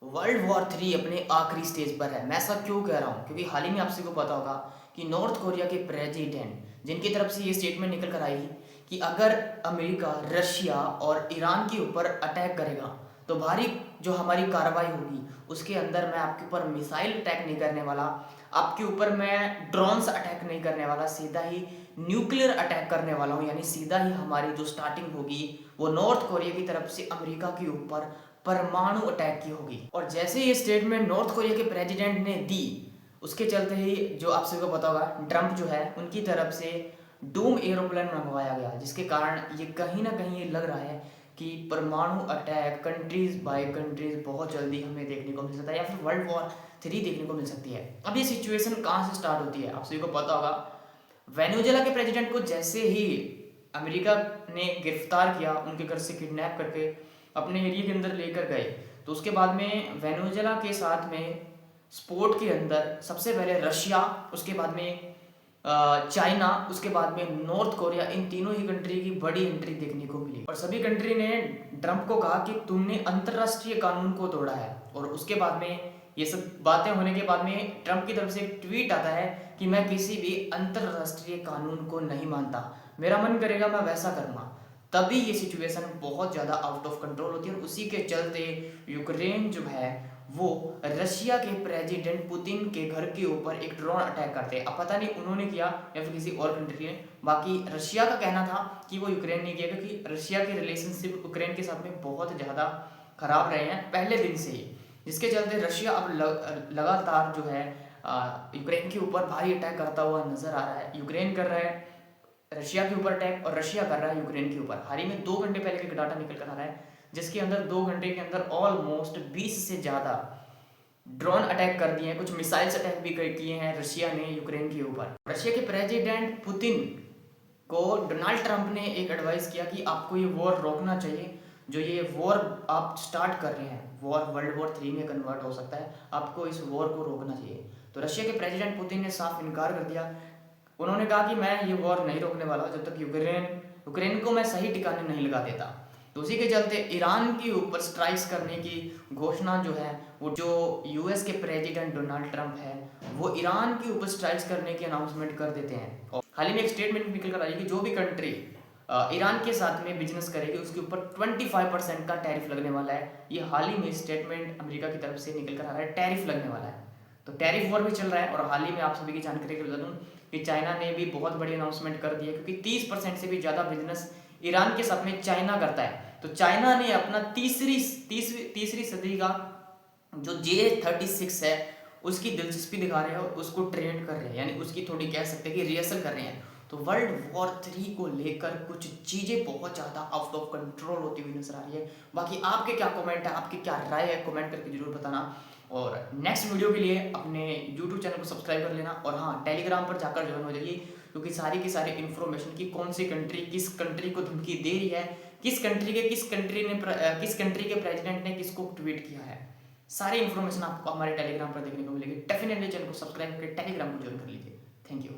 World war 3 अपने आखिरी stage पर है। मैं ऐसा क्यों कह रहा हूँ? क्योंकि हाल ही में आप सभी को पता होगा कि नॉर्थ कोरिया के प्रेसिडेंट जिनकी तरफ से ये स्टेटमेंट निकल कर आई कि अगर अमेरिका, रशिया और ईरान के ऊपर अटैक करेगा तो भारी जो हमारी कार्रवाई होगी उसके अंदर मैं आपके ऊपर मिसाइल अटैक नहीं करने वाला, आपके ऊपर मैं ड्रोन्स अटैक नहीं करने वाला, सीधा ही न्यूक्लियर अटैक करने वाला हूँ। यानी सीधा ही हमारी जो स्टार्टिंग होगी वो नॉर्थ कोरिया की तरफ से अमेरिका के ऊपर परमाणु अटैक की होगी। और जैसे ये स्टेटमेंट नॉर्थ कोरिया के प्रेसिडेंट ने दी उसके चलते ही जो आप सभी को पता होगा ट्रंप जो है उनकी तरफ से डूम एरोप्लेन मंगवाया गया, जिसके कारण ये कहीं ना कहीं ये लग रहा है कि परमाणु अटैक कंट्रीज बाय कंट्रीज बहुत जल्दी हमें देखने को मिल सकता है या फिर वर्ल्ड वॉर 3 देखने को मिल सकती है। अब ये सिचुएशन कहाँ से स्टार्ट होती है आप सभी को पता होगा। वेनेजुएला के प्रेसिडेंट को जैसे ही अमेरिका ने गिरफ्तार किया, उनके घर से किडनैप करके अपने एरिया के अंदर लेकर गए, तो उसके बाद में वेनेजुएला के साथ में स्पोर्ट के अंदर सबसे पहले रशिया, उसके बाद में चाइना, उसके बाद में नॉर्थ कोरिया, इन तीनों ही कंट्री की बड़ी एंट्री देखने को मिली। और सभी कंट्री ने ट्रंप को कहा कि तुमने अंतरराष्ट्रीय कानून को तोड़ा है। और उसके बाद में ये सब बातें होने के बाद में ट्रंप की तरफ से एक ट्वीट आता है कि मैं किसी भी अंतरराष्ट्रीय कानून को नहीं मानता, मेरा मन करेगा मैं वैसा करूँगा। तभी ये सिचुएशन बहुत ज़्यादा आउट ऑफ कंट्रोल होती है और उसी के चलते यूक्रेन जो है वो रशिया के प्रेसिडेंट पुतिन के घर के ऊपर एक ड्रोन अटैक करते हैं। अब पता नहीं उन्होंने किया या फिर किसी और कंट्री ने, बाकी रशिया का कहना था कि वो यूक्रेन ने किया, क्योंकि रशिया के रिलेशनशिप यूक्रेन के साथ में बहुत ज़्यादा खराब रहे हैं पहले दिन से ही, जिसके चलते रशिया अब लगातार जो है यूक्रेन के ऊपर भारी अटैक करता हुआ नजर आ रहा है। यूक्रेन कर रहा है रशिया के ऊपर अटैक और रशिया कर रहा है यूक्रेन के ऊपर। हाल ही में 2 घंटे पहले का डाटा निकल कर आ रहा है जिसके अंदर 2 घंटे के अंदर ऑलमोस्ट 20 से ज़्यादा ड्रोन अटैक कर दिए हैं, कुछ मिसाइल्स अटैक भी किए हैं रशिया ने यूक्रेन के ऊपर। रशिया के प्रेसिडेंट पुतिन को डोनाल्ड ट्रंप ने एक एडवाइस किया कि आपको ये वॉर रोकना चाहिए, जो ये वॉर आप स्टार्ट कर रहे हैं, वॉर वर्ल्ड वॉर 3 में कन्वर्ट हो सकता है, आपको इस वॉर को रोकना चाहिए। तो रशिया के प्रेसिडेंट पुतिन ने साफ इनकार कर दिया। उन्होंने कहा कि मैं ये वॉर नहीं रोकने वाला जब तक यूक्रेन को मैं सही ठिकाने नहीं लगा देता। तो उसी के चलते ईरान के ऊपर स्ट्राइक्स करने की घोषणा जो है वो जो यूएस के प्रेसिडेंट डोनाल्ड ट्रंप है वो ईरान के ऊपर स्ट्राइक्स करने की अनाउंसमेंट कर देते हैं। और हाल ही में एक स्टेटमेंट निकल कर आई कि जो भी कंट्री ईरान के साथ में बिजनेस करेगी उसके ऊपर 25% का टैरिफ लगने वाला है। ये हाल ही में स्टेटमेंट अमेरिका की तरफ से निकल कर आ रहा है, टैरिफ लगने वाला है। तो टैरिफ वॉर भी चल रहा है। और हाल ही में आप सभी की जानकारी के लिए बता दूं कि चाइना ने भी बहुत बड़ी अनाउंसमेंट कर दी है, क्योंकि 30% से भी ज़्यादा बिजनेस ईरान के साथ में चाइना करता है। तो चाइना ने अपना तीसरी सदी का जो J-36 है उसकी दिलचस्पी दिखा रहे हैं और उसको ट्रेंड कर रहे हैं, यानी उसकी थोड़ी कह सकते हैं कि रिहर्सल कर रहे हैं। तो वर्ल्ड वॉर 3 को लेकर कुछ चीज़ें बहुत ज़्यादा आउट ऑफ कंट्रोल होती हुई नजर आ रही है। बाकी आपके क्या कमेंट है, आपकी क्या राय है, कमेंट करके जरूर बताना। और नेक्स्ट वीडियो के लिए अपने यूट्यूब चैनल को सब्सक्राइब कर लेना और हाँ, टेलीग्राम पर जाकर ज्वाइन हो जाइए, क्योंकि सारी की सारी इन्फॉर्मेशन की कौन सी कंट्री किस कंट्री को धमकी दे रही है, किस कंट्री के प्रेसिडेंट ने किसको ट्वीट किया है, सारी इन्फॉर्मेशन आपको हमारे टेलीग्राम पर देखने को मिलेगी। डेफिनेटली चैनल को सब्सक्राइब करके टेलीग्राम को ज्वाइन कर लीजिए। Thank you.